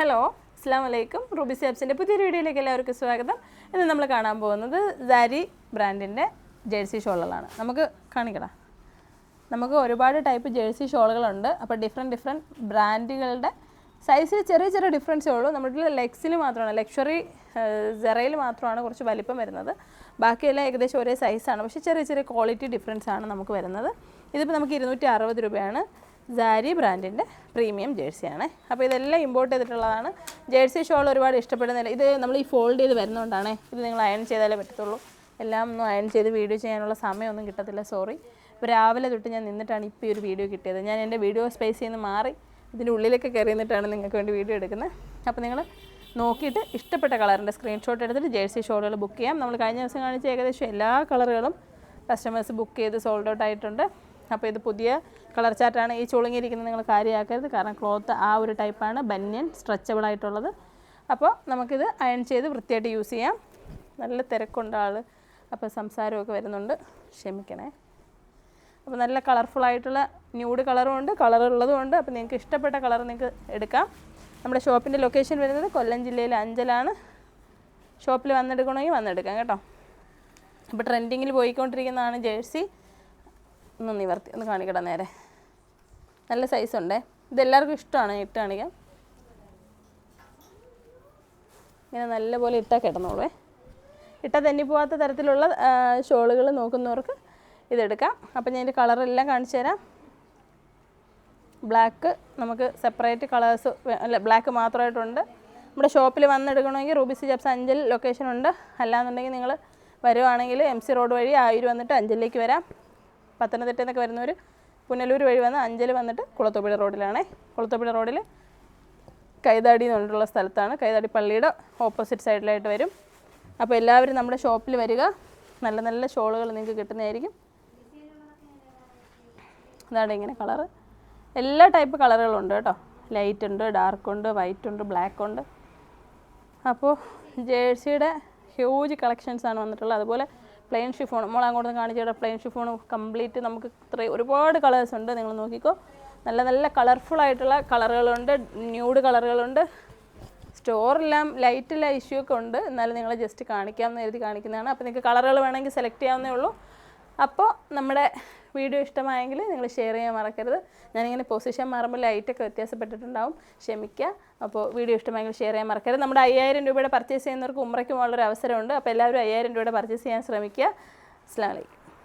Hello, അസ്സാം വലൈക്കും. Ruby സാബ്സിൻ്റെ പുതിയൊരു വീഡിയോയിലേക്ക് എല്ലാവർക്കും സ്വാഗതം. ഇന്ന് നമ്മൾ കാണാൻ പോകുന്നത് സാരി ബ്രാൻഡിൻ്റെ ജേഴ്സി ഷോളുകളാണ്. നമുക്ക് ഒരുപാട് ടൈപ്പ് ജേഴ്സി ഷോളുകളുണ്ട്. അപ്പോൾ ഡിഫറെൻറ്റ് ബ്രാൻഡുകളുടെ സൈസിൽ ചെറിയ ചെറിയ ഡിഫറൻസേ ഉള്ളൂ. നമ്മുടെ ലെഗ്സിൽ മാത്രമാണ്, ലക്ഷറി സെറയിൽ മാത്രമാണ് കുറച്ച് വലിപ്പം വരുന്നത്. ബാക്കിയെല്ലാം ഏകദേശം ഒരേ സൈസാണ്, പക്ഷേ ചെറിയ ചെറിയ ക്വാളിറ്റി ഡിഫറൻസ് ആണ് നമുക്ക് വരുന്നത്. ഇതിപ്പോൾ നമുക്ക് 260 രൂപയാണ്. സാരി ബ്രാൻഡിൻ്റെ പ്രീമിയം ജേഴ്സിയാണ്. അപ്പോൾ ഇതെല്ലാം ഇമ്പോർട്ട് ചെയ്തിട്ടുള്ളതാണ്. ജേഴ്സി ഷോൾ ഒരുപാട് ഇഷ്ടപ്പെടുന്നില്ല. ഇത് നമ്മൾ ഈ ഫോൾഡ് ചെയ്ത് വരുന്നതുകൊണ്ടാണ്. ഇത് നിങ്ങൾ അയൺ ചെയ്താലേ പറ്റത്തുള്ളൂ. എല്ലാം ഒന്നും അയൺ ചെയ്ത് വീഡിയോ ചെയ്യാനുള്ള സമയമൊന്നും കിട്ടത്തില്ല, സോറി. ഇപ്പോൾ രാവിലെ തൊട്ട് ഞാൻ നിന്നിട്ടാണ് ഇപ്പോൾ ഈ ഒരു വീഡിയോ കിട്ടിയത്. ഞാൻ എൻ്റെ വീഡിയോ സ്പേസിൽ നിന്ന് മാറി ഇതിൻ്റെ ഉള്ളിലേക്ക് കയറി നിന്നിട്ടാണ് നിങ്ങൾക്ക് വേണ്ടി വീഡിയോ എടുക്കുന്നത്. അപ്പോൾ നിങ്ങൾ നോക്കിയിട്ട് ഇഷ്ടപ്പെട്ട കളറിൻ്റെ സ്ക്രീൻഷോട്ട് എടുത്തിട്ട് ജേഴ്സി ഷോളുകൾ ബുക്ക് ചെയ്യാം. നമ്മൾ കഴിഞ്ഞ ദിവസം കാണിച്ച ഏകദേശം എല്ലാ കളറുകളും കസ്റ്റമേഴ്സ് ബുക്ക് ചെയ്ത് സോൾഡ് ഔട്ട് ആയിട്ടുണ്ട്. അപ്പോൾ ഇത് പുതിയ കളർ ചാർട്ടാണ്. ഈ ചുളുങ്ങിയിരിക്കുന്നത് നിങ്ങൾ കാര്യമാക്കരുത്, കാരണം ക്ലോത്ത് ആ ഒരു ടൈപ്പാണ്, ബനിയൻ സ്ട്രെച്ചബിൾ ആയിട്ടുള്ളത്. അപ്പോൾ നമുക്കിത് അയൺ ചെയ്ത് വൃത്തിയായിട്ട് യൂസ് ചെയ്യാം. നല്ല തിരക്കുണ്ട് ആൾ, അപ്പോൾ സംസാരമൊക്കെ വരുന്നുണ്ട്, ക്ഷമിക്കണേ. അപ്പോൾ നല്ല കളർഫുള്ളായിട്ടുള്ള ന്യൂഡ് കളറും ഉണ്ട്, കളറുള്ളതും ഉണ്ട്. അപ്പോൾ നിങ്ങൾക്ക് ഇഷ്ടപ്പെട്ട കളർ നിങ്ങൾക്ക് എടുക്കാം. നമ്മുടെ ഷോപ്പിൻ്റെ ലൊക്കേഷൻ വരുന്നത് കൊല്ലം ജില്ലയിലെ അഞ്ചലാണ്. ഷോപ്പിൽ വന്നെടുക്കണമെങ്കിൽ വന്നെടുക്കാം കേട്ടോ. അപ്പോൾ ട്രെൻഡിങ്ങിൽ പോയിക്കൊണ്ടിരിക്കുന്നതാണ് ജേഴ്സി. ഒന്ന് നിവർത്തി ഒന്ന് കാണിക്കടാ നേരെ. നല്ല സൈസുണ്ടേ. ഇതെല്ലാവർക്കും ഇഷ്ടമാണ്. ഇട്ട് കാണിക്കാം. ഇങ്ങനെ നല്ലപോലെ ഇട്ടാൽ കിടന്നോളൂ. ഇട്ടാൽ തെന്നിപ്പോവാത്ത തരത്തിലുള്ള ഷോളുകൾ നോക്കുന്നവർക്ക് ഇതെടുക്കാം. അപ്പോൾ ഞാൻ ഇതിൻ്റെ കളറെല്ലാം കാണിച്ചു തരാം. ബ്ലാക്ക് നമുക്ക് സെപ്പറേറ്റ് കളേഴ്സ് അല്ല, ബ്ലാക്ക് മാത്രമായിട്ടുണ്ട്. നമ്മുടെ ഷോപ്പിൽ വന്നെടുക്കണമെങ്കിൽ റൂബി സാബ്സ് അഞ്ചൽ ലൊക്കേഷൻ ഉണ്ട്. അല്ലാന്നുണ്ടെങ്കിൽ നിങ്ങൾ വരുവാണെങ്കിൽ MC റോഡ് വഴി ആയൂർ വന്നിട്ട് അഞ്ചലിലേക്ക് വരാം. പത്തനംതിട്ടയിൽ നിന്നൊക്കെ വരുന്നവർ പുനലൂർ വഴി വന്ന് അഞ്ചൽ വന്നിട്ട് കുളത്തൂപ്പുഴ റോഡിലാണേ. കുളത്തൂപ്പുഴ റോഡിൽ കൈതാടി എന്നുള്ള സ്ഥലത്താണ്. കൈതാടി പള്ളിയുടെ ഓപ്പോസിറ്റ് സൈഡിലായിട്ട് വരും. അപ്പോൾ എല്ലാവരും നമ്മുടെ ഷോപ്പിൽ വരിക. നല്ല നല്ല ഷോളുകൾ നിങ്ങൾക്ക് കിട്ടുന്നതായിരിക്കും. അതാണ് ഇങ്ങനെ കളറ്. എല്ലാ ടൈപ്പ് കളറുകളുണ്ട് കേട്ടോ. ലൈറ്റ് ഉണ്ട്, ഡാർക്ക് ഉണ്ട്, വൈറ്റ് ഉണ്ട്, ബ്ലാക്ക് ഉണ്ട്. അപ്പോൾ ജേഴ്സിയുടെ ഹ്യൂജ് കളക്ഷൻസാണ് വന്നിട്ടുള്ളത്. അതുപോലെ പ്ലെയിൻ ഷിഫോൺ നമ്മൾ അങ്ങോട്ട് കാണിച്ചിട്ട് പ്ലെയിൻ ഷിഫോൺ കംപ്ലീറ്റ് നമുക്ക് ഒരുപാട് കളേഴ്സ് ഉണ്ട്. നിങ്ങൾ നോക്കിക്കോ. നല്ല നല്ല കളർഫുൾ ആയിട്ടുള്ള കളറുകളുണ്ട്, ന്യൂഡ് കളറുകളുണ്ട്. സ്റ്റോറെല്ലാം ലൈറ്റുള്ള ഇഷ്യൂ ഒക്കെ ഉണ്ട്, എന്നാലും നിങ്ങൾ ജസ്റ്റ് കാണിക്കാമെന്ന് എഴുതി കാണിക്കുന്നതാണ്. അപ്പോൾ നിങ്ങൾക്ക് കളറുകൾ വേണമെങ്കിൽ സെലക്ട് ചെയ്യാവുന്നേ ഉള്ളൂ. അപ്പോൾ നമ്മുടെ വീഡിയോ ഇഷ്ടമായെങ്കിൽ നിങ്ങൾ ഷെയർ ചെയ്യാൻ മറക്കരുത്. ഞാനിങ്ങനെ പൊസിഷൻ മാറുമ്പോൾ ലൈറ്റൊക്കെ വ്യത്യാസപ്പെട്ടിട്ടുണ്ടാവും, ക്ഷമിക്കുക. അപ്പോൾ വീഡിയോ ഇഷ്ടമായെങ്കിൽ ഷെയർ ചെയ്യാൻ മറക്കരുത്. നമ്മുടെ 5000 രൂപയുടെ പർച്ചേസ് ചെയ്യുന്നവർക്ക് ഉംറയ്ക്ക് പോകാനുള്ളൊരു അവസരമുണ്ട്. അപ്പോൾ എല്ലാവരും 5000 രൂപയുടെ പർച്ചേസ് ചെയ്യാൻ ശ്രമിക്കുക. അസ്സലാമു അലൈക്കും.